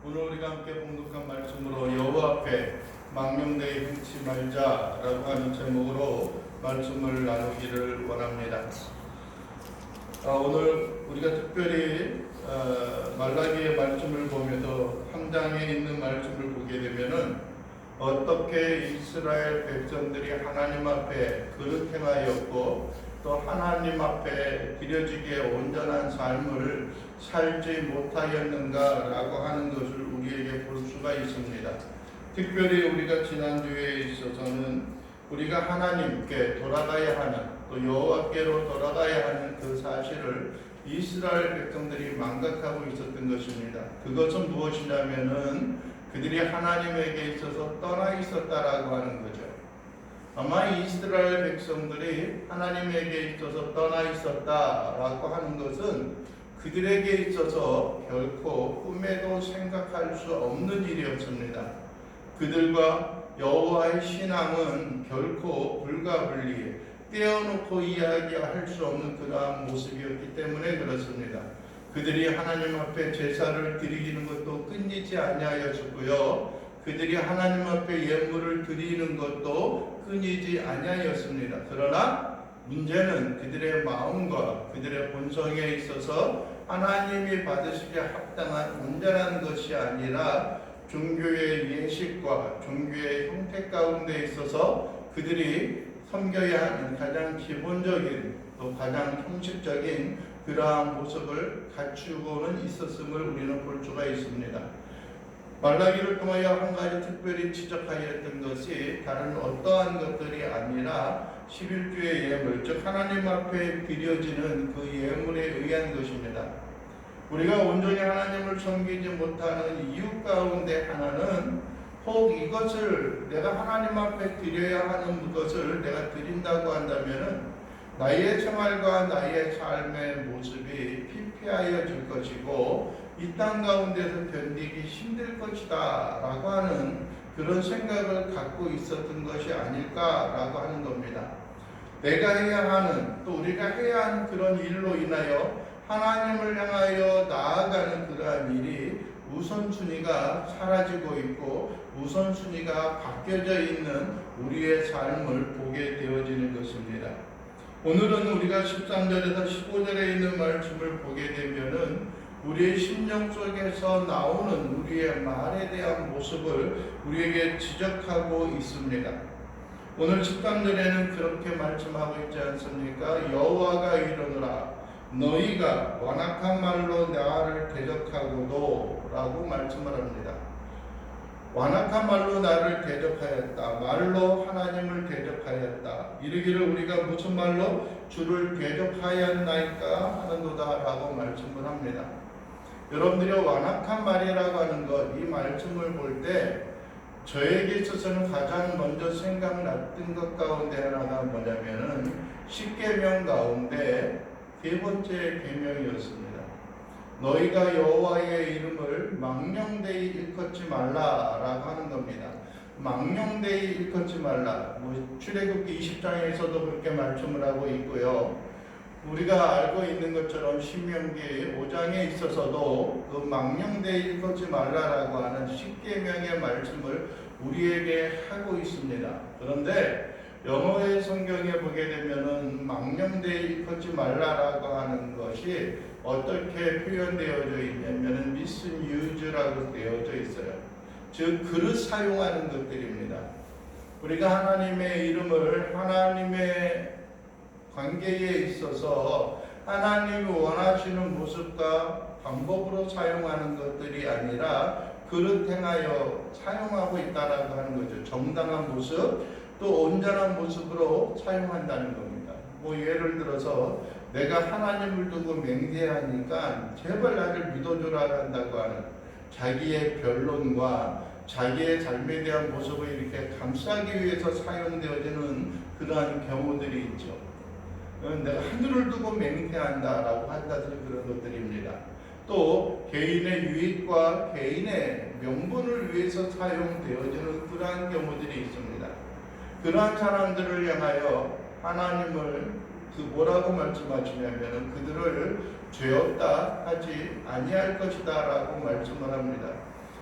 오늘 우리가 함께 봉독한 말씀으로 여호와 앞에 망령되이 행치 말자라고 하는 제목으로 말씀을 나누기를 원합니다. 오늘 우리가 특별히 말라기의 말씀을 보면서 한 장에 있는 말씀을 보게 되면은 어떻게 이스라엘 백성들이 하나님 앞에 그릇 행하였고 또 하나님 앞에 드려지기에 온전한 삶을 살지 못하였는가라고 하는 것을 우리에게 볼 수가 있습니다. 특별히 우리가 지난주에 있어서는 우리가 하나님께 돌아가야 하는 또 여호와께로 돌아가야 하는 그 사실을 이스라엘 백성들이 망각하고 있었던 것입니다. 그것은 무엇이냐면은 그들이 하나님에게 있어서 떠나 있었다라고 하는 거죠. 아마 이스라엘 백성들이 하나님에게 있어서 떠나 있었다라고 하는 것은 그들에게 있어서 결코 꿈에도 생각할 수 없는 일이었습니다. 그들과 여호와의 신앙은 결코 불가분리, 떼어놓고 이야기할 수 없는 그러한 모습이었기 때문에 그렇습니다. 그들이 하나님 앞에 제사를 드리는 것도 끊이지 아니하였었고요. 그들이 하나님 앞에 예물을 드리는 것도 끊이지 아니하였습니다. 그러나 문제는 그들의 마음과 그들의 본성에 있어서 하나님이 받으시기에 합당한 온전한 것이 아니라 종교의 예식과 종교의 형태 가운데 있어서 그들이 섬겨야 하는 가장 기본적인 또 가장 형식적인 그러한 모습을 갖추고는 있었음을 우리는 볼 수가 있습니다. 말라기를 통하여 한 가지 특별히 지적하였던 것이 다른 어떠한 것들이 아니라 11주의 예물, 즉 하나님 앞에 드려지는 그 예물에 의한 것입니다. 우리가 온전히 하나님을 섬기지 못하는 이유 가운데 하나는 혹 이것을 내가 하나님 앞에 드려야 하는 것을 내가 드린다고 한다면은 나의 생활과 나의 삶의 모습이 피폐하여질 것이고 이 땅 가운데서 견디기 힘들 것이다 라고 하는 그런 생각을 갖고 있었던 것이 아닐까라고 하는 겁니다. 내가 해야 하는 또 우리가 해야 하는 그런 일로 인하여 하나님을 향하여 나아가는 그러한 일이 우선순위가 사라지고 있고 우선순위가 바뀌어져 있는 우리의 삶을 보게 되어지는 것입니다. 오늘은 우리가 13절에서 15절에 있는 말씀을 보게 되면은 우리의 심령 속에서 나오는 우리의 말에 대한 모습을 우리에게 지적하고 있습니다. 오늘 13절에는 그렇게 말씀하고 있지 않습니까? 여호와가 이르노라 너희가 완악한 말로 나를 대적하고도 라고 말씀을 합니다. 완악한 말로 나를 대적하였다. 말로 하나님을 대적하였다. 이르기를 우리가 무슨 말로 주를 대적하였나이까 하는도다 라고 말씀을 합니다. 여러분들이 완악한 말이라고 하는 것, 이 말씀을 볼 때 저에게 있어서는 가장 먼저 생각났던 것 가운데 하나가 뭐냐면은 십계명 가운데 세 번째 계명이었습니다. 너희가 여호와의 이름을 망령되이 일컫지 말라라고 하는 겁니다. 망령되이 일컫지 말라. 출애굽기 20장에서도 그렇게 말씀을 하고 있고요. 우리가 알고 있는 것처럼 신명기 5장에 있어서도 그 망령되이 일컫지 말라라고 하는 십계명의 말씀을 우리에게 하고 있습니다. 그런데 영어의 성경에 보게 되면은 망령되이 일컫지 말라라고 하는 것이 어떻게 표현되어져 있냐면은 misuse라고 되어져 있어요. 즉 그릇 사용하는 것들입니다. 우리가 하나님의 이름을 하나님의 관계에 있어서 하나님이 원하시는 모습과 방법으로 사용하는 것들이 아니라 그릇 행하여 사용하고 있다라고 하는 거죠. 정당한 모습 또 온전한 모습으로 사용한다는 겁니다. 예를 들어서 내가 하나님을 두고 맹세하니까 제발 나를 믿어주라 한다고 하는 자기의 변론과 자기의 삶에 대한 모습을 이렇게 감싸기 위해서 사용되어지는 그러한 경우들이 있죠. 내가 하늘을 두고 맹세한다라고 한다는 그런 것들입니다. 또 개인의 유익과 개인의 명분을 위해서 사용되어지는 그러한 경우들이 있습니다. 그러한 사람들을 향하여 하나님을 뭐라고 말씀하시냐면 그들을 죄 없다 하지 아니할 것이다 라고 말씀을 합니다.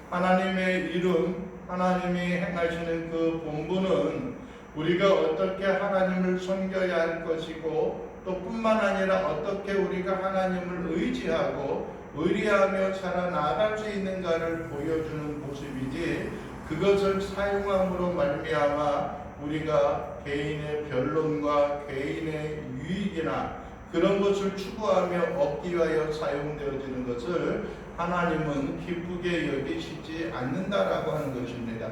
하나님의 이름, 하나님이 행하시는 그 본분은 우리가 어떻게 하나님을 섬겨야 할 것이고, 또 뿐만 아니라 어떻게 우리가 하나님을 의지하고 의리하며 살아나갈 수 있는가를 보여주는 모습이지, 그것을 사용함으로 말미암아 우리가 개인의 변론과 개인의 유익이나 그런 것을 추구하며 얻기 위하여 사용되어지는 것을 하나님은 기쁘게 여기시지 않는다라고 하는 것입니다.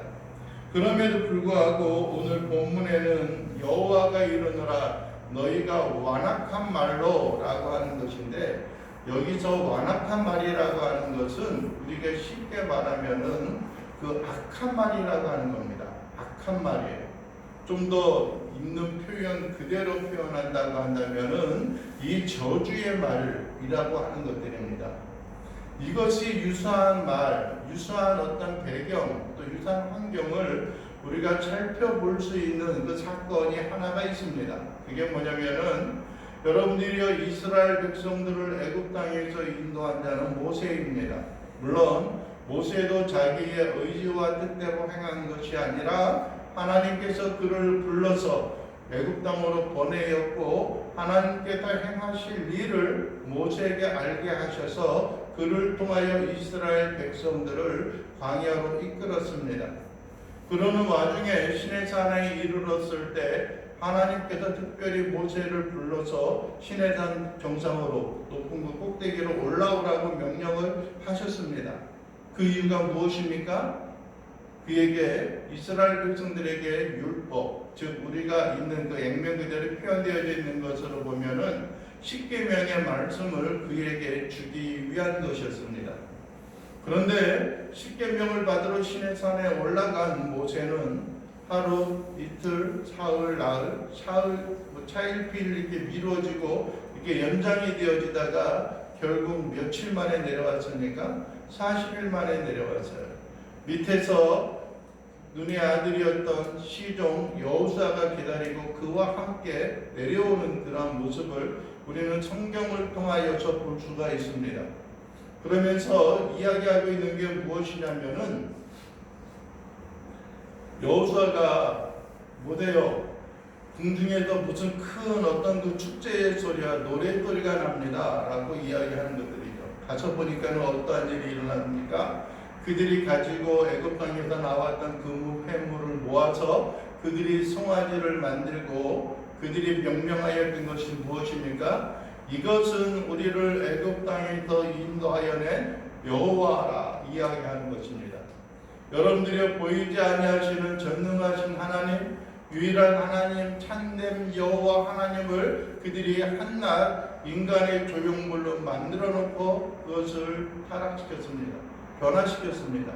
그럼에도 불구하고 오늘 본문에는 여호와가 이르노라 너희가 완악한 말로 라고 하는 것인데, 여기서 완악한 말이라고 하는 것은 우리가 쉽게 말하면은 그 악한 말이라고 하는 겁니다. 악한 말이에요. 좀 더 있는 표현 그대로 표현한다고 한다면은 이 저주의 말이라고 하는 것들입니다. 이것이 유사한 말, 유사한 어떤 배경, 또 유사한 환경을 우리가 살펴볼 수 있는 그 사건이 하나가 있습니다. 그게 뭐냐면은 여러분들이 이스라엘 백성들을 애굽 땅에서 인도한 자는 모세입니다. 물론 모세도 자기의 의지와 뜻대로 행한 것이 아니라 하나님께서 그를 불러서 애굽 땅으로 보내었고, 하나님께서 행하실 일을 모세에게 알게 하셔서 그를 통하여 이스라엘 백성들을 광야로 이끌었습니다. 그러는 와중에 시내산에 이르렀을 때 하나님께서 특별히 모세를 불러서 시내산 정상으로 높은 그 꼭대기로 올라오라고 명령을 하셨습니다. 그 이유가 무엇입니까? 그에게 이스라엘 백성들에게 율법, 즉 우리가 있는 그 액면 그대로 표현되어져 있는 것으로 보면은 십계명의 말씀을 그에게 주기 위한 것이었습니다. 그런데 십계명을 받으러 시내산에 올라간 모세는 하루, 이틀, 사흘, 나흘, 차일피일 이렇게 미뤄지고 이렇게 연장이 되어지다가 결국 며칠 만에 내려왔습니까? 40일 만에 내려왔어요. 밑에서 눈의 아들이었던 시종 여호수아가 기다리고 그와 함께 내려오는 그런 모습을 우리는 성경을 통하여서 볼 수가 있습니다. 그러면서 이야기하고 있는 게 무엇이냐면은 여호수아가 못해요. 궁중에서 무슨 큰 어떤 그 축제의 소리와 노래 소리가 납니다 라고 이야기하는 것들이죠. 가서 보니까는 어떠한 일이 일어납니까? 그들이 가지고 애굽 땅에서 나왔던 그 폐물을 모아서 그들이 송아지를 만들고 그들이 명명하였던 것이 무엇입니까? 이것은 우리를 애굽 땅에서 인도하여 낸 여호와라 이야기하는 것입니다. 여러분들이 보이지 아니하시는 전능하신 하나님, 유일한 하나님, 참된 여호와 하나님을 그들이 한낱 인간의 조형물로 만들어 놓고 그것을 타락시켰습니다. 변화시켰습니다.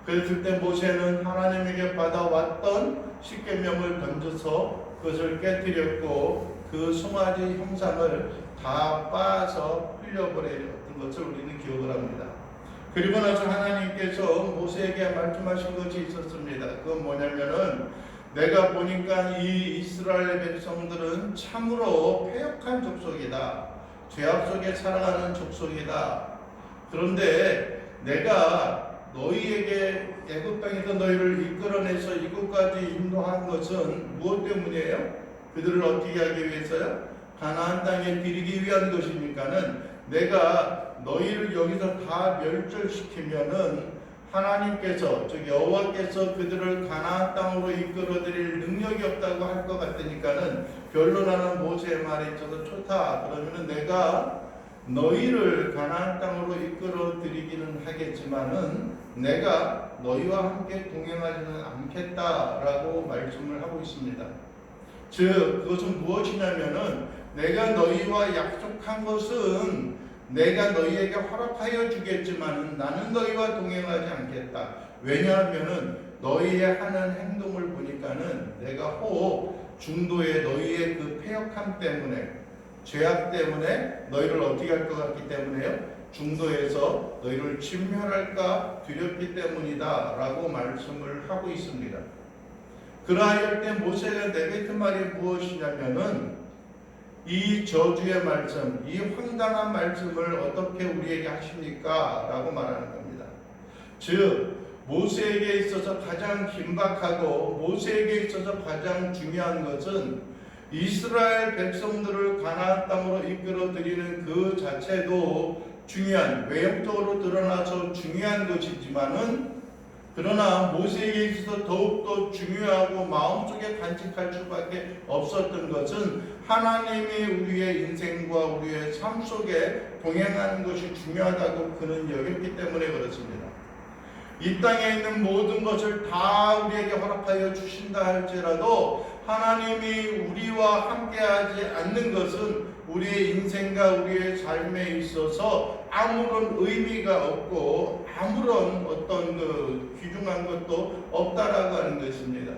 그랬을 때 모세는 하나님에게 받아왔던 십계명을 던져서 그것을 깨뜨렸고 그 송아지 형상을 다 빻아서 흘려버렸던 것을 우리는 기억을 합니다. 그리고 나서 하나님께서 모세에게 말씀하신 것이 있었습니다. 그건 뭐냐면은 내가 보니까 이 이스라엘 백성들은 참으로 패역한 족속이다. 죄악 속에 살아가는 족속이다. 그런데 내가 너희에게 애굽 땅에서 너희를 이끌어내서 이곳까지 인도한 것은 무엇 때문이에요? 그들을 어떻게 하기 위해서요? 가나안 땅에 들이기 위한 것이니까는 내가 너희를 여기서 다 멸절시키면은 하나님께서 즉 여호와께서 그들을 가나안 땅으로 이끌어드릴 능력이 없다고 할 것 같으니까는 변론하는 모세의 말에 있어서 좋다. 그러면은 내가 너희를 가나안 땅으로 이끌어드리기는 하겠지만은 내가 너희와 함께 동행하지는 않겠다라고 말씀을 하고 있습니다. 즉 그것은 무엇이냐면은 내가 너희와 약속한 것은 내가 너희에게 허락하여 주겠지만은 나는 너희와 동행하지 않겠다. 왜냐하면은 너희의 하는 행동을 보니까는 내가 혹 중도에 너희의 그 패역함 때문에 죄악 때문에 너희를 어떻게 할 것 같기 때문에요? 중도에서 너희를 진멸할까 두렵기 때문이다 라고 말씀을 하고 있습니다. 그러할 때 모세가 내뱉은 말이 무엇이냐면은 이 저주의 말씀, 이 황당한 말씀을 어떻게 우리에게 하십니까? 라고 말하는 겁니다. 즉 모세에게 있어서 가장 긴박하고 모세에게 있어서 가장 중요한 것은 이스라엘 백성들을 가나안 땅으로 이끌어들이는 그 자체도 중요한, 외형적으로 드러나서 중요한 것이지만은, 그러나 모세에게 있어서 더욱더 중요하고 마음속에 간직할 수밖에 없었던 것은 하나님이 우리의 인생과 우리의 삶 속에 동행하는 것이 중요하다고 그는 여겼기 때문에 그렇습니다. 이 땅에 있는 모든 것을 다 우리에게 허락하여 주신다 할지라도 하나님이 우리와 함께하지 않는 것은 우리의 인생과 우리의 삶에 있어서 아무런 의미가 없고 아무런 어떤 귀중한 것도 없다라고 하는 것입니다.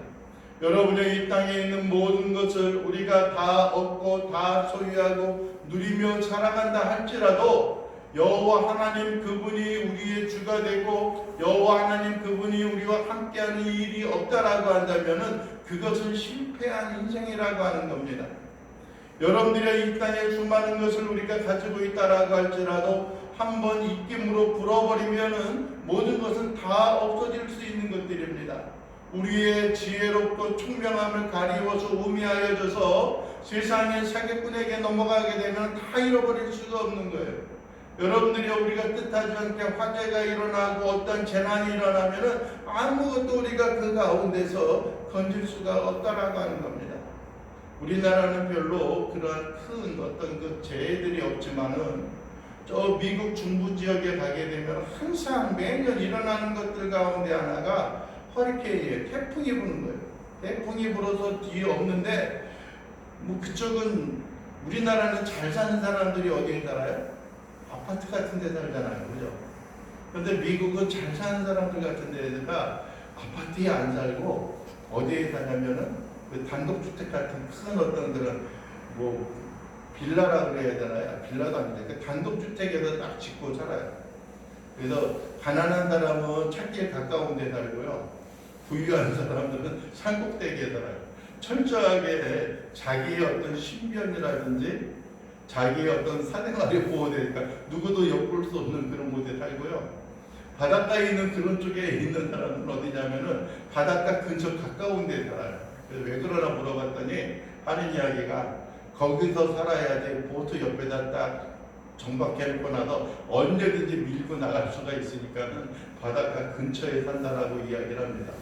여러분의 이 땅에 있는 모든 것을 우리가 다 얻고 다 소유하고 누리며 살아간다 할지라도 여호와 하나님 그분이 우리의 주가 되고 여호와 하나님 그분이 우리와 함께하는 일이 없다라고 한다면은 그것은 실패한 인생이라고 하는 겁니다. 여러분들의 이 땅에 수많은 것을 우리가 가지고 있다라고 할지라도 한번 입김으로 불어버리면은 모든 것은 다 없어질 수 있는 것들입니다. 우리의 지혜롭고 총명함을 가리워서 우미하여져서 세상의 사기꾼에게 넘어가게 되면 다 잃어버릴 수가 없는 거예요. 여러분들이 우리가 뜻하지 않게 화재가 일어나고 어떤 재난이 일어나면은 아무것도 우리가 그 가운데서 건질 수가 없다라고 하는 겁니다. 우리나라는 별로 그런 큰 어떤 그 재해들이 없지만은 저 미국 중부 지역에 가게 되면 항상 매년 일어나는 것들 가운데 하나가 허리케인이에요. 태풍이 부는 거예요. 태풍이 불어서 뒤에 없는데 뭐 그쪽은 우리나라는 잘 사는 사람들이 어디에 살아요? 아파트 같은 데 살잖아요. 그죠? 그런데 미국은 잘 사는 사람들 같은 데가 아파트에 안 살고 어디에 사냐면은 그 단독주택 같은 큰 어떤 그런 뭐 빌라라고 그래야 되나요? 빌라도 아닌데 그 단독주택에서 딱 짓고 살아요. 그래서 가난한 사람은 찾기에 가까운 데 살고요. 부유한 사람들은 산꼭대기에 살아요. 철저하게 자기의 어떤 신변이라든지 자기의 어떤 사생활이 보호되니까 누구도 엿볼 수 없는 그런 곳에 살고요. 바닷가에 있는 그런 쪽에 있는 사람은 어디냐면은 바닷가 근처 가까운 데 살아요. 그래서 왜 그러나 물어봤더니 하는 이야기가 거기서 살아야지 보트 옆에다 딱 정박해놓고 나서 언제든지 밀고 나갈 수가 있으니까는 바닷가 근처에 산다라고 이야기를 합니다.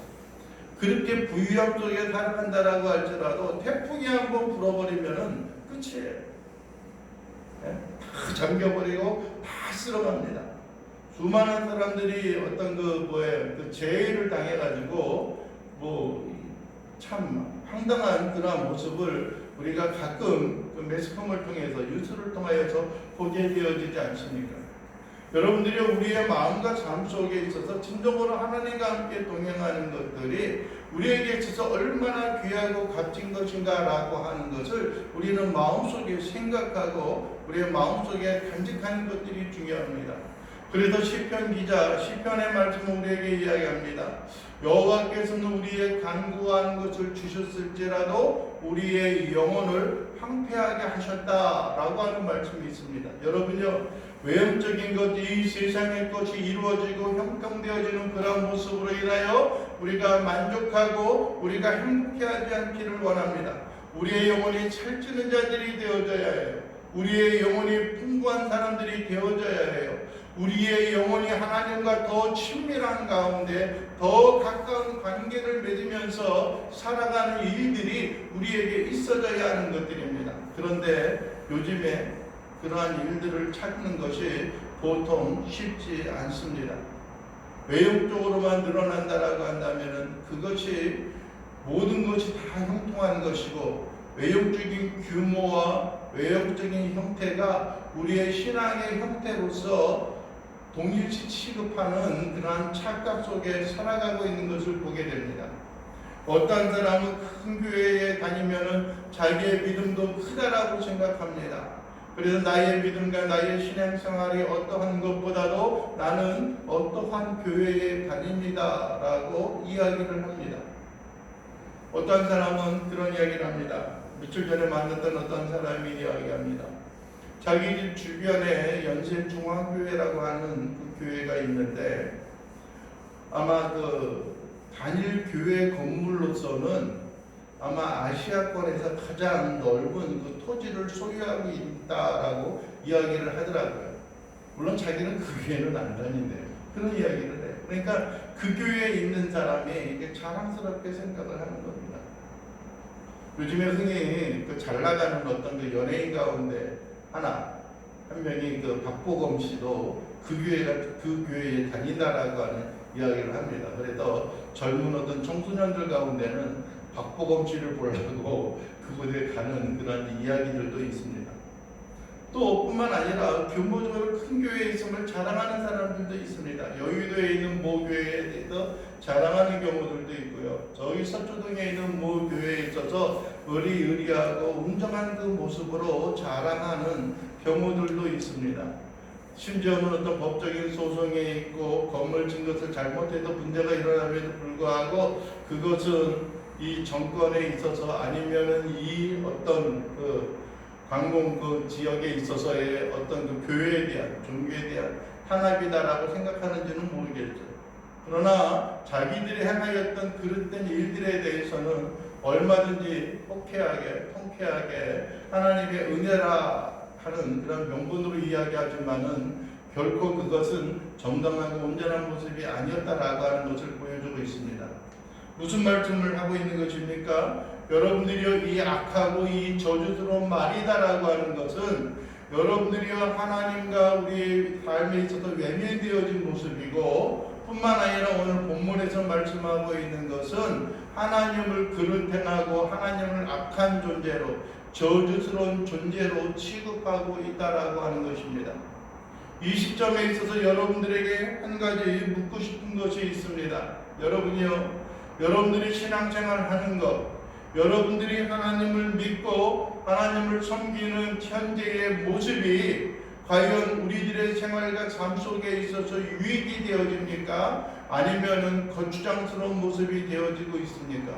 그렇게 부유함 속에 살아간다라고 할지라도 태풍이 한번 불어버리면은 끝이에요. 다 잠겨버리고 다 쓸어갑니다. 수많은 사람들이 어떤 그 재해를 당해가지고 참 황당한 그러한 모습을 우리가 가끔 그 매스컴을 통해서 뉴스를 통하여서 보게 되어지지 않습니까? 여러분들이 우리의 마음과 삶 속에 있어서 진정으로 하나님과 함께 동행하는 것들이 우리에게 있어서 얼마나 귀하고 값진 것인가라고 하는 것을 우리는 마음속에 생각하고 우리의 마음속에 간직하는 것들이 중요합니다. 그래서 시편 기자 시편의 말씀을 우리에게 이야기합니다. 여호와께서는 우리의 간구한 것을 주셨을지라도 우리의 영혼을 황폐하게 하셨다라고 하는 말씀이 있습니다. 여러분요, 외형적인 것, 이 세상의 것이 이루어지고 형통되어지는 그런 모습으로 인하여 우리가 만족하고 우리가 행복해하지 않기를 원합니다. 우리의 영혼이 살찌는 자들이 되어져야 해요. 우리의 영혼이 풍부한 사람들이 되어져야 해요. 우리의 영혼이 하나님과 더 친밀한 가운데 더 가까운 관계를 맺으면서 살아가는 일들이 우리에게 있어져야 하는 것들입니다. 그런데 요즘에 그러한 일들을 찾는 것이 보통 쉽지 않습니다. 외형적으로만 늘어난다라고 한다면 그것이 모든 것이 다 형통한 것이고 외형적인 규모와 외형적인 형태가 우리의 신앙의 형태로서 동일시 취급하는 그러한 착각 속에 살아가고 있는 것을 보게 됩니다. 어떤 사람은 큰 교회에 다니면은 자기의 믿음도 크다라고 생각합니다. 그래서 나의 믿음과 나의 신앙생활이 어떠한 것보다도 나는 어떠한 교회에 다닙니다 라고 이야기를 합니다. 어떤 사람은 그런 이야기를 합니다. 며칠 전에 만났던 어떤 사람이 이야기합니다. 자기 집 주변에 연세중앙교회라고 하는 그 교회가 있는데 아마 그 단일 교회 건물로서는 아마 아시아권에서 가장 넓은 그 토지를 소유하고 있다라고 이야기를 하더라고요. 물론 자기는 그 교회는 안 다닌대요. 그런 이야기를 해요. 그러니까 그 교회에 있는 사람이 이게 자랑스럽게 생각을 하는 겁니다. 요즘에 흔히 그 잘 나가는 어떤 그 연예인 가운데 한 명이 그 박보검 씨도 그 교회에 다닌다라고 하는 이야기를 합니다. 그래서 젊은 어떤 청소년들 가운데는 박보검 씨를 보려고 그곳에 가는 그런 이야기들도 있습니다. 또 뿐만 아니라 규모적으로 큰 교회에 있음을 자랑하는 사람들도 있습니다. 여의도에 있는 모 교회에 대해서 자랑하는 경우들도 있고요. 저희 서초동에 있는 모 교회에 있어서 의리의리하고 웅장한 그 모습으로 자랑하는 경우들도 있습니다. 심지어는 어떤 법적인 소송에 있고 건물 진 것을 잘못해도 문제가 일어남에도 불구하고 그것은 이 정권에 있어서 아니면은 이 어떤 그 강공 그 지역에 있어서의 어떤 그 교회에 대한 종교에 대한 탄압이다라고 생각하는지는 모르겠죠. 그러나 자기들이 행하였던 그릇된 일들에 대해서는 얼마든지 통쾌하게 하나님의 은혜라 하는 그런 명분으로 이야기하지만은 결코 그것은 정당하고 온전한 모습이 아니었다라고 하는 것을 보여주고 있습니다. 무슨 말씀을 하고 있는 것입니까? 여러분들이여 이 악하고 이 저주스러운 말이다라고 하는 것은 여러분들이여 하나님과 우리의 삶에 있어서 외면되어진 모습이고 뿐만 아니라 오늘 본문에서 말씀하고 있는 것은 하나님을 그릇행하고 하나님을 악한 존재로 저주스러운 존재로 취급하고 있다라고 하는 것입니다. 이 시점에 있어서 여러분들에게 한 가지 묻고 싶은 것이 있습니다. 여러분들이 신앙생활 하는 것, 여러분들이 하나님을 믿고 하나님을 섬기는 현재의 모습이 과연 우리들의 생활과 삶 속에 있어서 유익이 되어집니까? 아니면은 거추장스러운 모습이 되어지고 있습니까?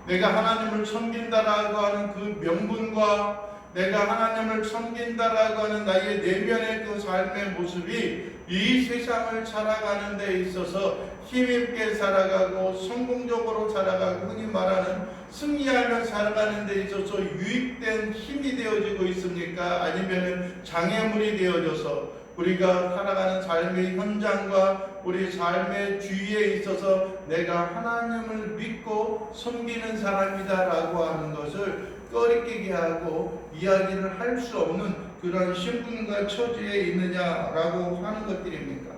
내가 하나님을 섬긴다라고 하는 그 명분과 내가 하나님을 섬긴다라고 하는 나의 내면의 그 삶의 모습이 이 세상을 살아가는 데 있어서 힘있게 살아가고 성공적으로 살아가고 흔히 말하는 승리하며 살아가는 데 있어서 유익된 힘이 되어지고 있습니까? 아니면 장애물이 되어져서 우리가 살아가는 삶의 현장과 우리 삶의 주위에 있어서 내가 하나님을 믿고 섬기는 사람이다라고 하는 것을 꺼리끼게 하고 이야기를 할 수 없는 그런 신분과 처지에 있느냐라고 하는 것들입니까?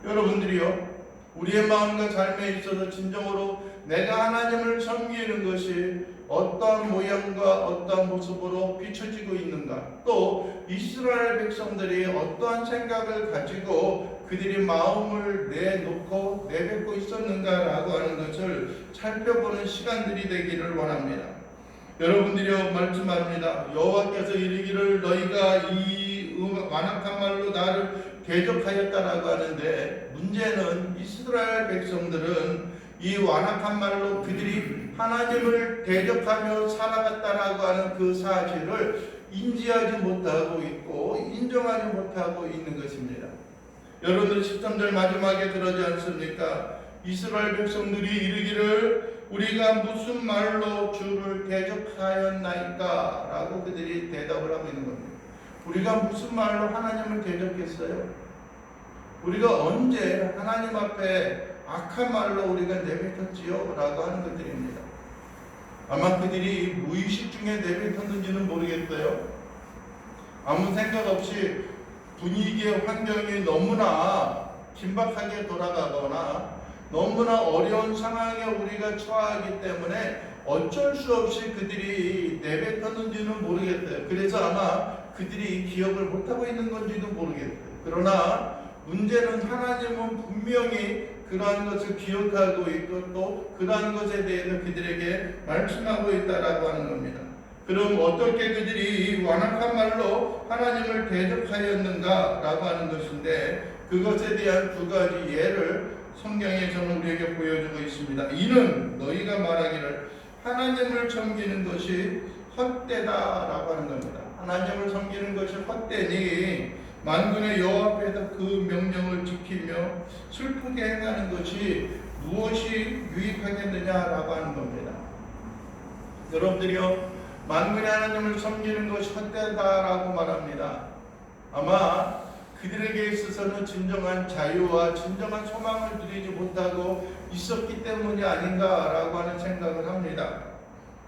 여러분들이요, 우리의 마음과 삶에 있어서 진정으로 내가 하나님을 섬기는 것이 어떠한 모양과 어떠한 모습으로 비춰지고 있는가, 또 이스라엘 백성들이 어떠한 생각을 가지고 그들이 마음을 내뱉고 있었는가라고 하는 것을 살펴보는 시간들이 되기를 원합니다. 여러분들이여 말씀합니다. 여호와께서 이르기를 너희가 이 완악한 말로 나를 대적하였다라고 하는데, 문제는 이스라엘 백성들은 이 완악한 말로 그들이 하나님을 대적하며 살아갔다라고 하는 그 사실을 인지하지 못하고 있고 인정하지 못하고 있는 것입니다. 여러분들 13절 마지막에 그러지 않습니까? 이스라엘 백성들이 이르기를 우리가 무슨 말로 주를 대적하였나이까? 라고 그들이 대답을 하고 있는 겁니다. 우리가 무슨 말로 하나님을 대적했어요? 우리가 언제 하나님 앞에 악한 말로 우리가 내뱉었지요? 라고 하는 것들입니다. 아마 그들이 무의식 중에 내뱉었는지는 모르겠어요. 아무 생각 없이 분위기의 환경이 너무나 긴박하게 돌아가거나 너무나 어려운 상황에 우리가 처하기 때문에 어쩔 수 없이 그들이 내뱉었는지는 모르겠어요. 그래서 아마 그들이 기억을 못하고 있는 건지도 모르겠어요. 그러나 문제는 하나님은 분명히 그러한 것을 기억하고 있고 또 그러한 것에 대해서 그들에게 말씀하고 있다라고 하는 겁니다. 그럼 어떻게 그들이 완악한 말로 하나님을 대적하였는가라고 하는 것인데, 그것에 대한 두 가지 예를 성경에서는 우리에게 보여주고 있습니다. 이는 너희가 말하기를 하나님을 섬기는 것이 헛되다라고 하는 겁니다. 하나님을 섬기는 것이 헛되니 만군의 여호와 앞에서 그 명령을 지키며 슬프게 행하는 것이 무엇이 유익하겠느냐라고 하는 겁니다. 여러분들이요, 만군의 하나님을 섬기는 것이 헛되다라고 말합니다. 아마 그들에게 있어서는 진정한 자유와 진정한 소망을 누리지 못하고 있었기 때문이 아닌가라고 하는 생각을 합니다.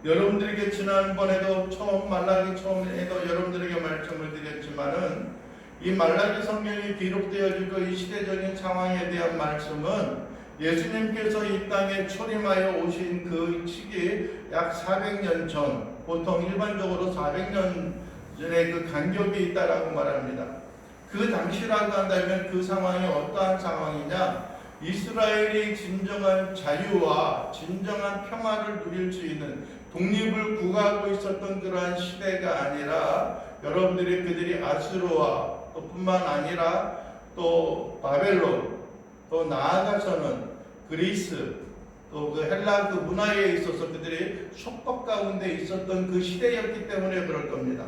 여러분들에게 지난번에도 말라기 처음에도 여러분들에게 말씀을 드렸지만은 이 말라기 성경이 기록되어지고 이 시대적인 상황에 대한 말씀은 예수님께서 이 땅에 초림하여 오신 그 시기 약 400년 전, 보통 일반적으로 400년 전에 그 간격이 있다라고 말합니다. 그 당시라고 한다면 그 상황이 어떠한 상황이냐? 이스라엘이 진정한 자유와 진정한 평화를 누릴 수 있는 독립을 구가하고 있었던 그러한 시대가 아니라 여러분들이 그들이 아수르와 또 뿐만 아니라 또 바벨론, 또 나아가서는 그리스, 또 그 헬라 그 문화에 있어서 그들이 속박 가운데 있었던 그 시대였기 때문에 그럴 겁니다.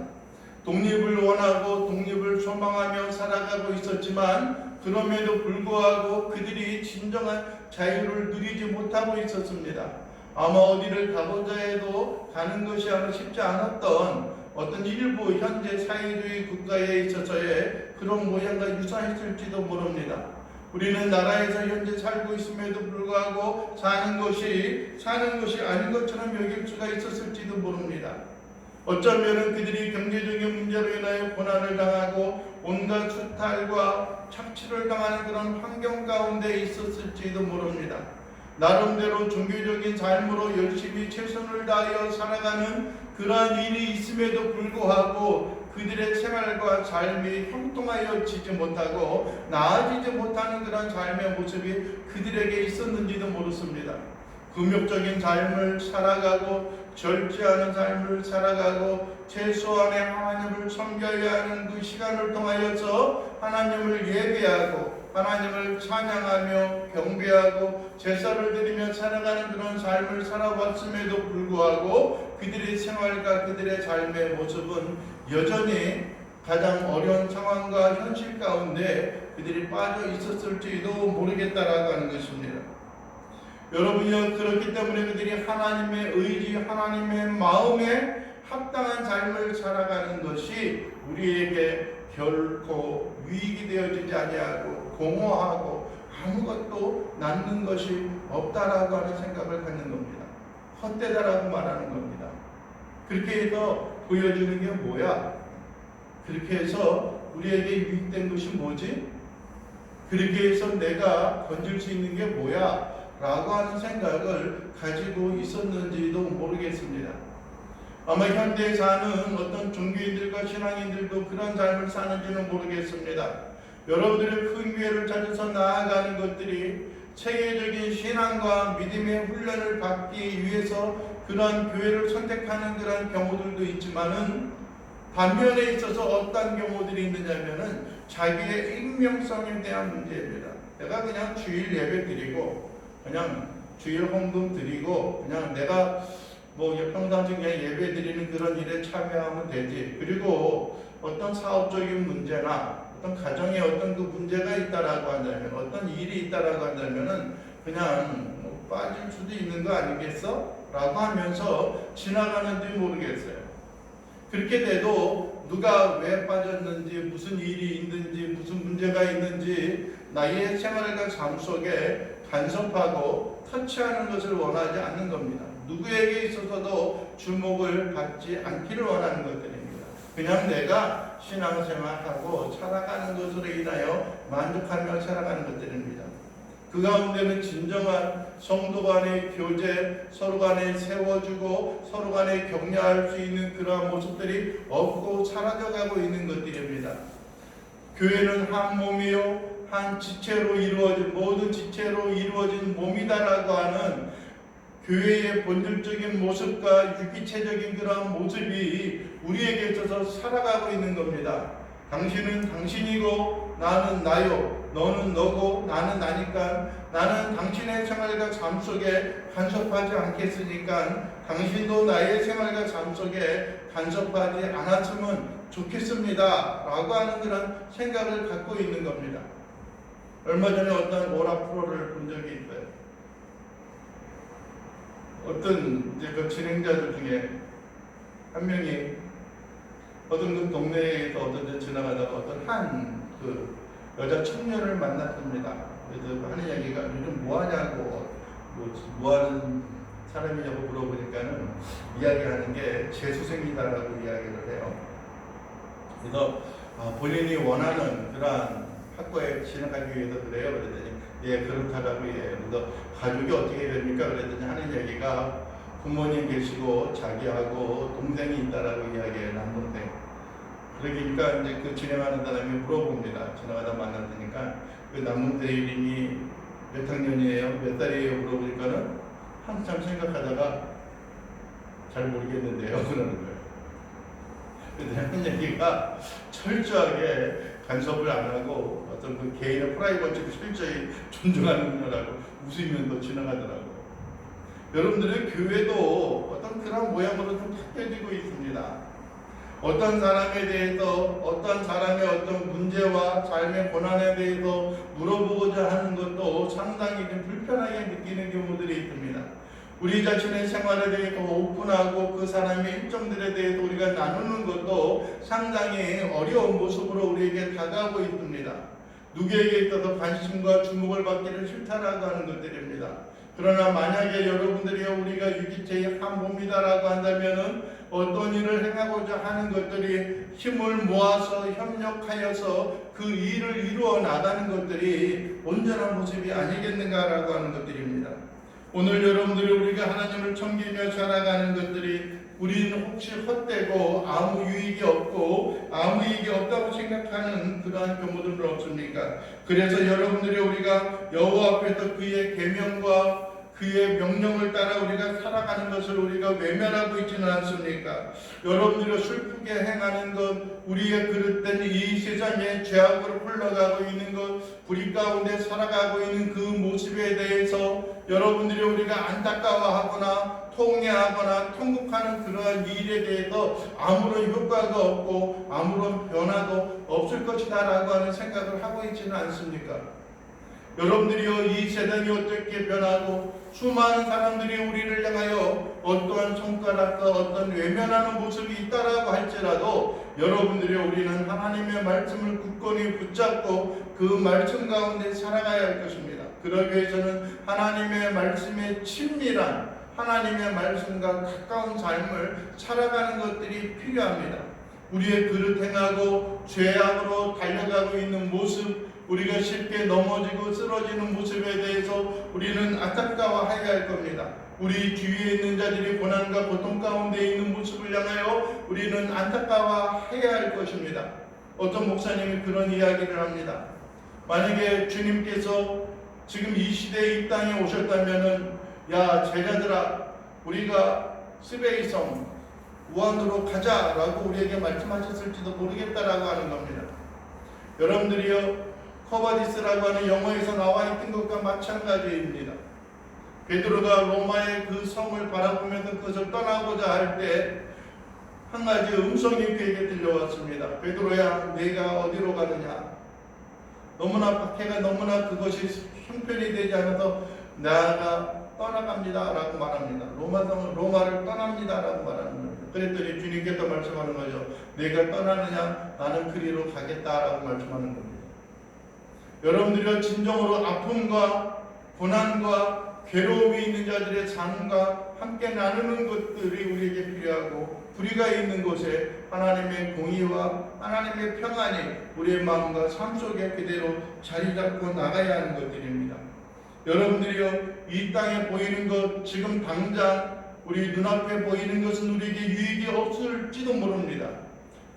독립을 원하고 독립을 소망하며 살아가고 있었지만 그럼에도 불구하고 그들이 진정한 자유를 누리지 못하고 있었습니다. 아마 어디를 가고자 해도 가는 것이 아마 쉽지 않았던 어떤 일부 현재 사회주의 국가에 있어서의 그런 모양과 유사했을지도 모릅니다. 우리는 나라에서 현재 살고 있음에도 불구하고 사는 것이 아닌 것처럼 여길 수가 있었을지도 모릅니다. 어쩌면 그들이 경제적인 문제로 인하여 고난을 당하고 온갖 수탈과 착취를 당하는 그런 환경 가운데 있었을지도 모릅니다. 나름대로 종교적인 삶으로 열심히 최선을 다하여 살아가는 그러한 일이 있음에도 불구하고 그들의 생활과 삶이 형통하여지지 못하고 나아지지 못하는 그런 삶의 모습이 그들에게 있었는지도 모르겠습니다. 금욕적인 삶을 살아가고 절제하는 삶을 살아가고 최소한의 하나님을 섬겨야 하는 그 시간을 통하여서 하나님을 예배하고 하나님을 찬양하며 경배하고 제사를 드리며 살아가는 그런 삶을 살아왔음에도 불구하고 그들의 생활과 그들의 삶의 모습은 여전히 가장 어려운 상황과 현실 가운데 그들이 빠져 있었을지도 모르겠다라고 하는 것입니다. 여러분이요, 그렇기 때문에 그들이 하나님의 의지, 하나님의 마음에 합당한 삶을 살아가는 것이 우리에게 결코 유익이 되어지지 아니하고 공허하고 아무것도 남는 것이 없다라고 하는 생각을 갖는 겁니다. 헛되다라고 말하는 겁니다. 그렇게 해서 보여주는 게 뭐야? 그렇게 해서 우리에게 유익된 것이 뭐지? 그렇게 해서 내가 건질 수 있는 게 뭐야? 라고 하는 생각을 가지고 있었는지도 모르겠습니다. 아마 현대에 사는 어떤 종교인들과 신앙인들도 그런 삶을 사는지는 모르겠습니다. 여러분들의 큰 교회를 찾아서 나아가는 것들이 체계적인 신앙과 믿음의 훈련을 받기 위해서 그런 교회를 선택하는 그런 경우들도 있지만은 반면에 있어서 어떤 경우들이 있느냐면은 자기의 익명성에 대한 문제입니다. 내가 그냥 주일 예배 드리고 그냥 주일 헌금 드리고 그냥 내가 평상시 그냥 예배 드리는 그런 일에 참여하면 되지. 그리고 어떤 사업적인 문제나 어떤 가정에 어떤 그 문제가 있다라고 한다면 어떤 일이 있다라고 한다면은 그냥 빠질 수도 있는 거 아니겠어? 라고 하면서 지나가는지 모르겠어요. 그렇게 돼도 누가 왜 빠졌는지 무슨 일이 있는지 무슨 문제가 있는지 나의 생활과 삶 속에 간섭하고 터치하는 것을 원하지 않는 겁니다. 누구에게 있어서도 주목을 받지 않기를 원하는 것들입니다. 그냥 내가 신앙생활하고 살아가는 것으로 인하여 만족하며 살아가는 것들입니다. 그 가운데는 진정한 성도 간의 교제, 서로 간에 세워주고 서로 간에 격려할 수 있는 그러한 모습들이 없고 사라져가고 있는 것들입니다. 교회는 한 몸이요 한 지체로 이루어진 모든 지체로 이루어진 몸이다라고 하는 교회의 본질적인 모습과 유기체적인 그런 모습이 우리에게 있어서 살아가고 있는 겁니다. 당신은 당신이고 나는 나요, 너는 너고 나는 나니까 나는 당신의 생활과 삶 속에 간섭하지 않겠으니까 당신도 나의 생활과 삶 속에 간섭하지 않았으면 좋겠습니다 라고 하는 그런 생각을 갖고 있는 겁니다. 얼마 전에 어떤 오락 프로를 본 적이 있어요. 어떤 이제 그 진행자들 중에 한 명이 어떤 그 동네에서 어떤 지나가다가 어떤 한 그 여자 청년을 만났습니다. 그래서 하는 얘기가 요즘 뭐 하냐고, 뭐 하는 사람이냐고 물어보니까는 이야기하는 게 재수생이다라고 이야기를 해요. 그래서 본인이 원하는 그러한 학과에 진학하기 위해서 그래요. 그랬더니 예 그렇다라고 예. 그래서 가족이 어떻게 됩니까? 그랬더니 하는 얘기가 부모님 계시고 자기하고 동생이 있다라고 이야기해요. 남동생. 그러니까 이제 그 진행하는 사람이 물어봅니다. 지나가다 만났으니까 그 남동생 이름이 몇 학년이에요? 몇 살이에요? 물어보니까는 한참 생각하다가 잘 모르겠는데요. 그러는 거예요. 그래서 하는 얘기가 철저하게 간섭을 안 하고 어떤 그 개인의 프라이버시를 철저히 존중하는 거라고 웃으면서 지나가더라고요. 여러분들의 교회도 어떤 그런 모양으로 좀 바뀌어지고 있습니다. 어떤 사람에 대해서 어떤 사람의 어떤 문제와 삶의 고난에 대해서 물어보고자 하는 것도 상당히 좀 불편하게 느끼는 경우들이 있습니다. 우리 자신의 생활에 대해서 오픈하고 그 사람의 일정들에 대해서 우리가 나누는 것도 상당히 어려운 모습으로 우리에게 다가오고 있습니다. 누구에게 있어서 관심과 주목을 받기를 싫다라고 하는 것들입니다. 그러나 만약에 여러분들이 우리가 유기체의 한 몸이다라고 한다면은 어떤 일을 행하고자 하는 것들이 힘을 모아서 협력하여서 그 일을 이루어 나가는 것들이 온전한 모습이 아니겠는가라고 하는 것들입니다. 오늘 여러분들이 우리가 하나님을 섬기며 살아가는 것들이 우리는 혹시 헛되고 아무 유익이 없고 아무 이익이 없다고 생각하는 그러한 경우들은 없습니까? 그래서 여러분들이 우리가 여호와 앞에서 그의 계명과 그의 명령을 따라 우리가 살아가는 것을 우리가 외면하고 있지는 않습니까? 여러분들이 슬프게 행하는 것, 우리의 그릇된 이 세상에 죄악으로 흘러가고 있는 것, 불의 가운데 살아가고 있는 그 모습에 대해서 여러분들이 우리가 안타까워하거나 통회하거나 통곡하는 그러한 일에 대해서 아무런 효과가 없고 아무런 변화도 없을 것이다 라고 하는 생각을 하고 있지는 않습니까? 여러분들이요, 이 세상이 어떻게 변하고 수많은 사람들이 우리를 향하여 어떠한 손가락과 어떤 외면하는 모습이 있다라고 할지라도 여러분들이 우리는 하나님의 말씀을 굳건히 붙잡고 그 말씀 가운데 살아가야 할 것입니다. 그러기 위해서는 하나님의 말씀에 친밀한 하나님의 말씀과 가까운 삶을 살아가는 것들이 필요합니다. 우리의 그릇 행하고 죄악으로 달려가고 있는 모습, 우리가 쉽게 넘어지고 쓰러지는 모습에 대해서 우리는 안타까워해야 할 겁니다. 우리 주위에 있는 자들이 고난과 고통 가운데 있는 모습을 향하여 우리는 안타까워해야 할 것입니다. 어떤 목사님이 그런 이야기를 합니다. 만약에 주님께서 지금 이 시대에 이 땅에 오셨다면은 야 제자들아 우리가 스베이성 우한으로 가자라고 우리에게 말씀하셨을지도 모르겠다라고 하는 겁니다. 여러분들이요 코바디스라고 하는 영어에서 나와 있던 것과 마찬가지입니다. 베드로가 로마의 그 성을 바라보면서 그것을 떠나고자 할 때 한 가지 음성이 그에게 들려왔습니다. 베드로야 내가 어디로 가느냐? 너무나 박해가 너무나 그것이 형편이 되지 않아서 나가 떠나갑니다 라고 말합니다. 로마를 떠납니다 라고 말하는 겁니다. 그랬더니 주님께서 말씀하는 거죠. 내가 떠나느냐? 나는 그리로 가겠다라고 말씀하는 겁니다. 여러분들이 진정으로 아픔과 고난과 괴로움이 있는 자들의 삶과 함께 나누는 것들이 우리에게 필요하고 불의가 있는 곳에 하나님의 공의와 하나님의 평안이 우리의 마음과 삶 속에 그대로 자리 잡고 나가야 하는 것들입니다. 여러분들이요 이 땅에 보이는 것 지금 당장 우리 눈앞에 보이는 것은 우리에게 유익이 없을지도 모릅니다.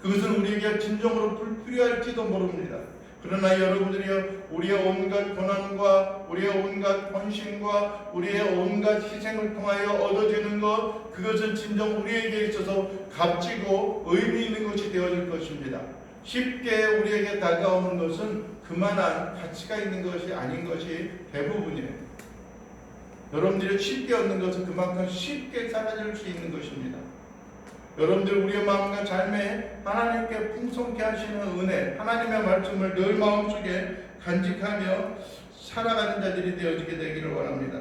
그것은 우리에게 진정으로 불필요할지도 모릅니다. 그러나 여러분들이요 우리의 온갖 고난과 우리의 온갖 헌신과 우리의 온갖 희생을 통하여 얻어지는 것 그것은 진정 우리에게 있어서 값지고 의미 있는 것이 되어질 것입니다. 쉽게 우리에게 다가오는 것은 그만한 가치가 있는 것이 아닌 것이 대부분이에요. 여러분들이 쉽게 얻는 것은 그만큼 쉽게 사라질 수 있는 것입니다. 여러분들 우리의 마음과 삶에 하나님께 풍성케 하시는 은혜, 하나님의 말씀을 늘 마음속에 간직하며 살아가는 자들이 되어지게 되기를 원합니다.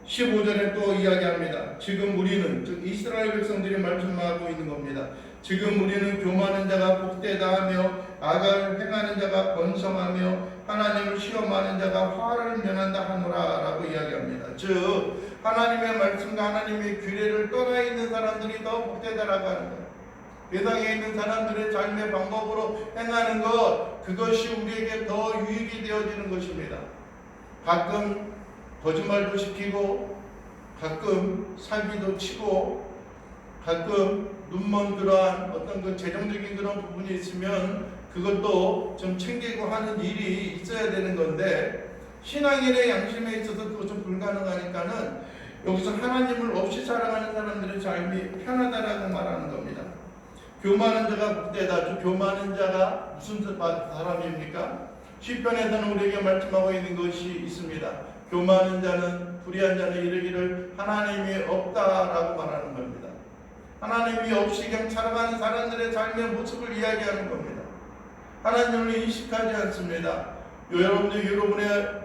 15절에 또 이야기합니다. 지금 우리는, 즉 이스라엘 백성들이 말씀하고 있는 겁니다. 지금 우리는 교만한 자가 복되다 하며 악을 행하는 자가 번성하며 하나님을 시험하는 자가 화를 면한다 하노라 라고 이야기합니다. 즉 하나님의 말씀과 하나님의 규례를 떠나 있는 사람들이 더 복되다라고 하는 거예요. 세상에 있는 사람들의 삶의 방법으로 행하는 것, 그것이 우리에게 더 유익이 되어지는 것입니다. 가끔 거짓말도 시키고 가끔 사기도 치고 가끔 눈먼 그러한 어떤 그 재정적인 그런 부분이 있으면 그것도 좀 챙기고 하는 일이 있어야 되는 건데, 신앙인의 양심에 있어서 그것은 불가능하니까는 여기서 하나님을 없이 살아가는 사람들의 삶이 편하다라고 말하는 겁니다. 교만한 자가 복되다. 교만한 자가 무슨 사람입니까? 시편에서는 우리에게 말씀하고 있는 것이 있습니다. 교만한 자는, 불의한 자는 이르기를 하나님이 없다라고 말하는 겁니다. 하나님이 없이 그냥 살아가는 사람들의 삶의 모습을 이야기하는 겁니다. 하나님을 인식하지 않습니다. 여러분의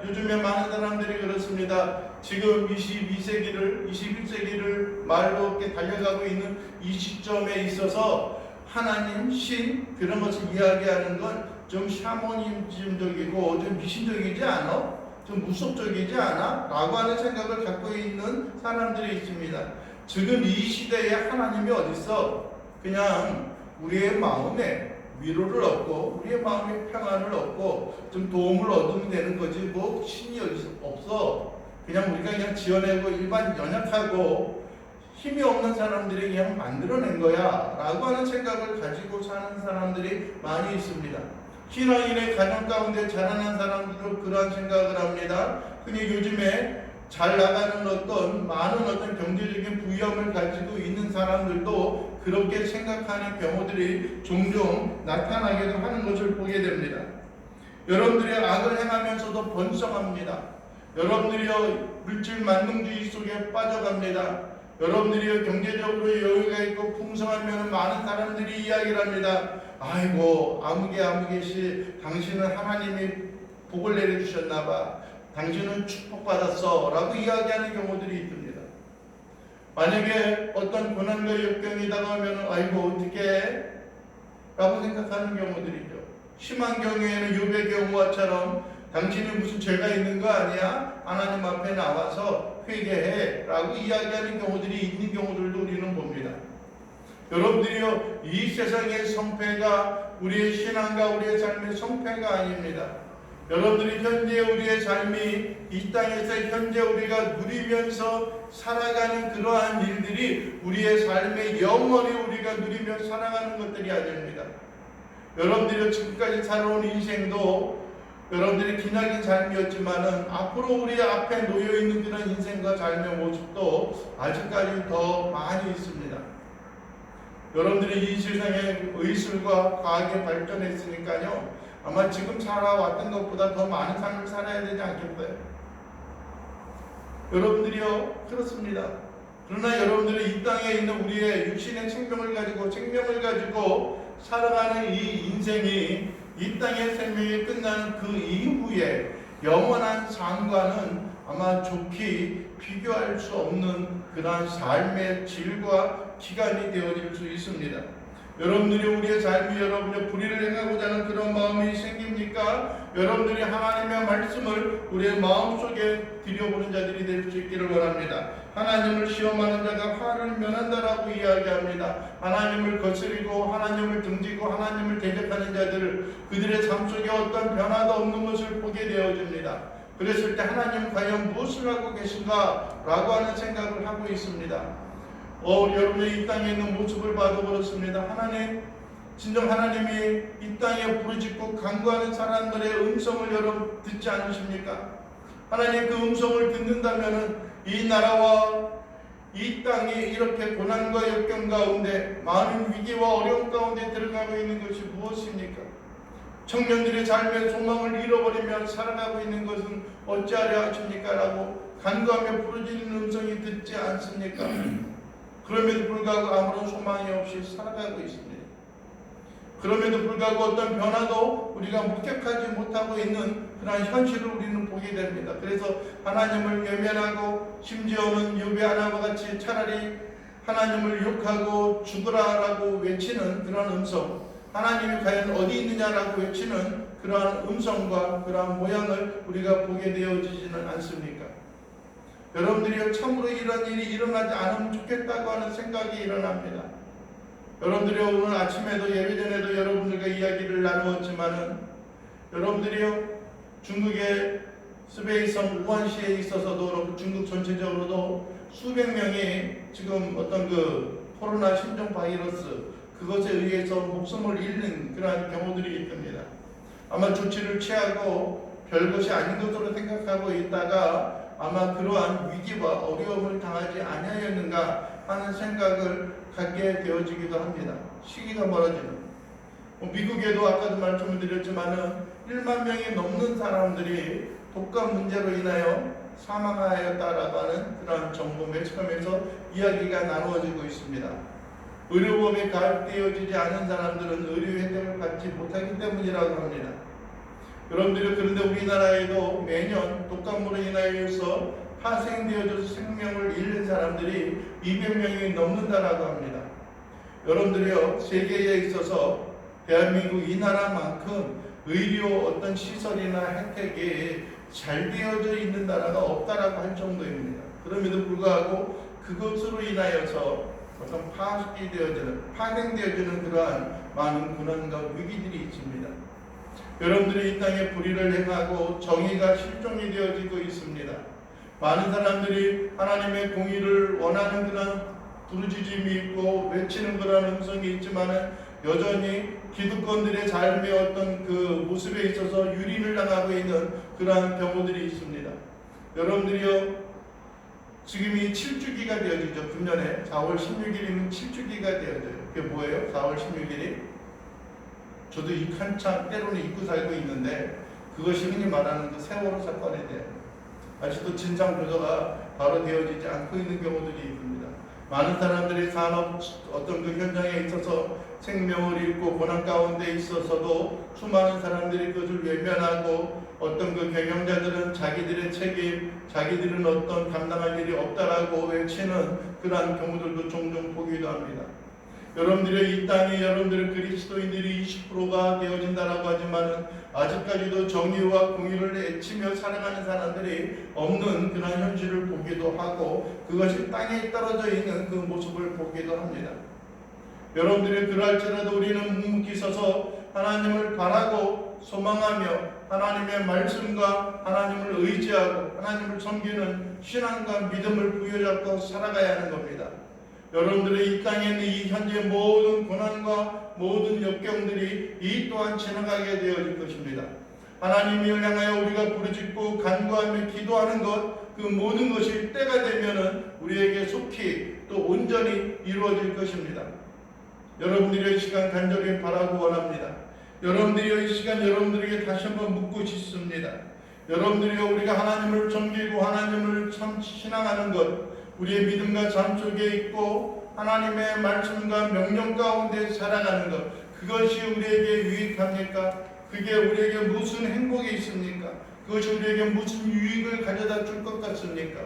요즘에 많은 사람들이 그렇습니다. 지금 22세기를 21세기를 말로 이렇게 달려가고 있는 이 시점에 있어서 하나님, 신 그런 것을 이야기하는 건 좀 샤머니즘적이고 좀 미신적이지 않아? 좀 무속적이지 않아? 라고 하는 생각을 갖고 있는 사람들이 있습니다. 지금 이 시대에 하나님이 어딨어? 그냥 우리의 마음에 위로를 얻고 우리의 마음에 평안을 얻고 좀 도움을 얻으면 되는 거지 뭐 신이 없어. 그냥 우리가 그냥 지어내고 일반 연약하고 힘이 없는 사람들이 그냥 만들어낸 거야 라고 하는 생각을 가지고 사는 사람들이 많이 있습니다. 신앙인의 가정 가운데 자라난 사람들도 그러한 생각을 합니다. 근데 요즘에 잘 나가는 많은 어떤 경제적인 부유함을 가지고 있는 사람들도 그렇게 생각하는 경우들이 종종 나타나기도 하는 것을 보게 됩니다. 여러분들이 악을 행하면서도 번성합니다. 여러분들이 물질 만능주의 속에 빠져갑니다. 여러분들이 경제적으로 여유가 있고 풍성하면 많은 사람들이 이야기를 합니다. 아이고 아무개씨 당신은 하나님이 복을 내려주셨나봐. 당신은 축복받았어 라고 이야기하는 경우들이 있습니다. 만약에 어떤 고난과 역경이 다가오면 아이고 어떡해 라고 생각하는 경우들이죠. 심한 경우에는 욥의 경우와처럼 당신이 무슨 죄가 있는 거 아니야? 하나님 앞에 나와서 회개해 라고 이야기하는 경우들이 있는 경우들도 우리는 봅니다. 여러분들이요, 이 세상의 성패가 우리의 신앙과 우리의 삶의 성패가 아닙니다. 여러분들이 현재 우리의 삶이 이 땅에서 현재 우리가 누리면서 살아가는 그러한 일들이 우리의 삶의 영원히 우리가 누리며 살아가는 것들이 아닙니다. 여러분들이 지금까지 살아온 인생도 여러분들이 기나긴 삶이었지만은 앞으로 우리 앞에 놓여있는 그런 인생과 삶의 모습도 아직까지 더 많이 있습니다. 여러분들이 이 세상에 의술과 과학이 발전했으니까요, 아마 지금 살아왔던 것보다 더 많은 삶을 살아야 되지 않겠어요? 여러분들이요, 그렇습니다. 그러나 여러분들이 이 땅에 있는 우리의 육신의 생명을 가지고 살아가는 이 인생이 이 땅의 생명이 끝나는 그 이후에 영원한 삶과는 아마 좋게 비교할 수 없는 그러한 삶의 질과 기간이 되어질 수 있습니다. 여러분들이 우리의 삶이 여러분의 불의를 행하고자 하는 그런 마음이 생깁니까? 여러분들이 하나님의 말씀을 우리의 마음속에 들여보는 자들이 될 수 있기를 원합니다. 하나님을 시험하는 자가 화를 면한다라고 이야기합니다. 하나님을 거스리고 하나님을 등지고 하나님을 대적하는 자들, 그들의 삶 속에 어떤 변화도 없는 것을 보게 되어집니다. 그랬을 때 하나님 과연 무엇을 하고 계신가? 라고 하는 생각을 하고 있습니다. 여러분의 이 땅에 있는 모습을 봐도 그렇습니다. 하나님, 진정 하나님이 이 땅에 부르짖고 간구하는 사람들의 음성을 여러분 듣지 않으십니까? 하나님 그 음성을 듣는다면 이 나라와 이 땅이 이렇게 고난과 역경 가운데 많은 위기와 어려움 가운데 들어가고 있는 것이 무엇입니까? 청년들의 삶의 소망을 잃어버리며 살아가고 있는 것은 어찌하려 하십니까? 라고 간구하며 부르짖는 음성이 듣지 않습니까? 그럼에도 불구하고 아무런 소망이 없이 살아가고 있습니다. 그럼에도 불구하고 어떤 변화도 우리가 목격하지 못하고 있는 그런 현실을 우리는 보게 됩니다. 그래서 하나님을 외면하고 심지어는 욥의 하나님과 같이 차라리 하나님을 욕하고 죽으라라고 외치는 그런 음성, 하나님이 과연 어디 있느냐라고 외치는 그러한 음성과 그러한 모양을 우리가 보게 되어지지는 않습니까? 여러분들이요, 참으로 이런 일이 일어나지 않으면 좋겠다고 하는 생각이 일어납니다. 여러분들이 오늘 아침에도 예배 전에도 여러분들과 이야기를 나누었지만은, 여러분들이요, 중국의 스베이성 우한시에 있어서도 중국 전체적으로도 수백 명이 지금 어떤 그 코로나 신종 바이러스 그것에 의해서 목숨을 잃는 그러한 경우들이 있습니다. 아마 조치를 취하고 별것이 아닌 것으로 생각하고 있다가 아마 그러한 위기와 어려움을 당하지 아니하였는가 하는 생각을 갖게 되어지기도 합니다. 시기가 멀어지는. 미국에도 아까도 말씀을 드렸지만은 1만 명이 넘는 사람들이 독감 문제로 인하여 사망하였다라고 하는 그런 정보 매체에서 이야기가 나누어지고 있습니다. 의료보험에 가입되어지지 않은 사람들은 의료 혜택을 받지 못하기 때문이라고 합니다. 여러분들이 그런데 우리나라에도 매년 독감으로 인하여서 파생되어져서 생명을 잃는 사람들이 200명이 넘는다라고 합니다. 여러분들이요, 세계에 있어서 대한민국 이 나라만큼 의료 어떤 시설이나 혜택이 잘 되어져 있는 나라가 없다라고 할 정도입니다. 그럼에도 불구하고 그것으로 인하여서 어떤 파생되어지는 그러한 많은 고난과 위기들이 있습니다. 여러분들이 이 땅에 불의를 행하고 정의가 실종이 되어지고 있습니다. 많은 사람들이 하나님의 공의를 원하는 그런 부르짖음이 있고 외치는 그런 음성이 있지만 여전히 기득권들의 삶의 어떤 그 모습에 있어서 유린을 당하고 있는 그러한 경우들이 있습니다. 여러분들이요, 지금이 7주기가 되어지죠. 금년에 4월 16일이면 7주기가 되어져요. 그게 뭐예요? 4월 16일이? 저도 한참 때로는 잊고 살고 있는데 그것이 흔히 말하는 그 세월호 사건에 대해 아직도 진상 조사가 바로 되어지지 않고 있는 경우들이 있습니다. 많은 사람들이 산업 어떤 그 현장에 있어서 생명을 잃고 고난 가운데 있어서도 수많은 사람들이 그것을 외면하고 어떤 그 경영자들은 자기들의 책임, 자기들은 어떤 감당할 일이 없다라고 외치는 그러한 경우들도 종종 보기도 합니다. 여러분들의 이 땅에 여러분들의 그리스도인들이 20%가 되어진다라고 하지만은 아직까지도 정의와 공의를 애치며 살아가는 사람들이 없는 그런 현실을 보기도 하고 그것이 땅에 떨어져 있는 그 모습을 보기도 합니다. 여러분들이 그럴지라도 우리는 묵묵히 서서 하나님을 바라고 소망하며 하나님의 말씀과 하나님을 의지하고 하나님을 섬기는 신앙과 믿음을 부여잡고 살아가야 하는 겁니다. 여러분들의 이 땅에 있는 이 현재 모든 고난과 모든 역경들이 이 또한 지나가게 되어질 것입니다. 하나님을 향하여 우리가 부르짖고 간구하며 기도하는 것, 그 모든 것이 때가 되면은 우리에게 속히 또 온전히 이루어질 것입니다. 여러분들의 이 시간 간절히 바라고 원합니다. 여러분들의 이 시간 여러분들에게 다시 한번 묻고 싶습니다. 여러분들이 우리가 하나님을 섬기고 하나님을 참 신앙하는 것, 우리의 믿음과 삶 속에 있고 하나님의 말씀과 명령 가운데 살아가는 것, 그것이 우리에게 유익합니까? 그게 우리에게 무슨 행복이 있습니까? 그것이 우리에게 무슨 유익을 가져다 줄 것 같습니까?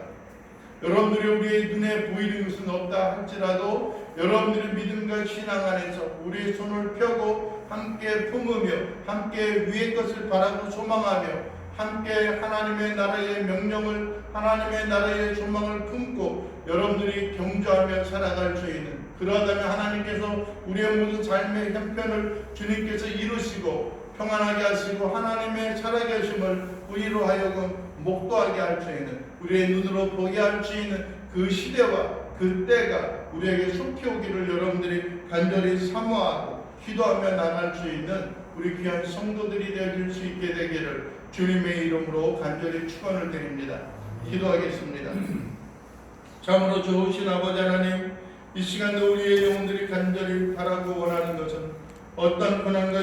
여러분들이 우리의 눈에 보이는 것은 없다 할지라도 여러분들의 믿음과 신앙 안에서 우리의 손을 펴고 함께 품으며 함께 위의 것을 바라고 소망하며 함께 하나님의 나라의 명령을 하나님의 나라의 소망을 품고 여러분들이 경주하며 살아갈 수 있는, 그러하다면 하나님께서 우리의 모든 삶의 형편을 주님께서 이루시고 평안하게 하시고 하나님의 살아계 하심을 우리로 하여금 목도하게 할 수 있는, 우리의 눈으로 보게 할 수 있는 그 시대와 그 때가 우리에게 속히 오기를 여러분들이 간절히 사모하고 기도하며 나갈 수 있는 우리 귀한 성도들이 되어질 수 있게 되기를 주님의 이름으로 간절히 축원을 드립니다. 기도하겠습니다. 참으로 좋으신 아버지 하나님, 이 시간도 우리의 영혼들이 간절히 바라고 원하는 것은 어떤 고난과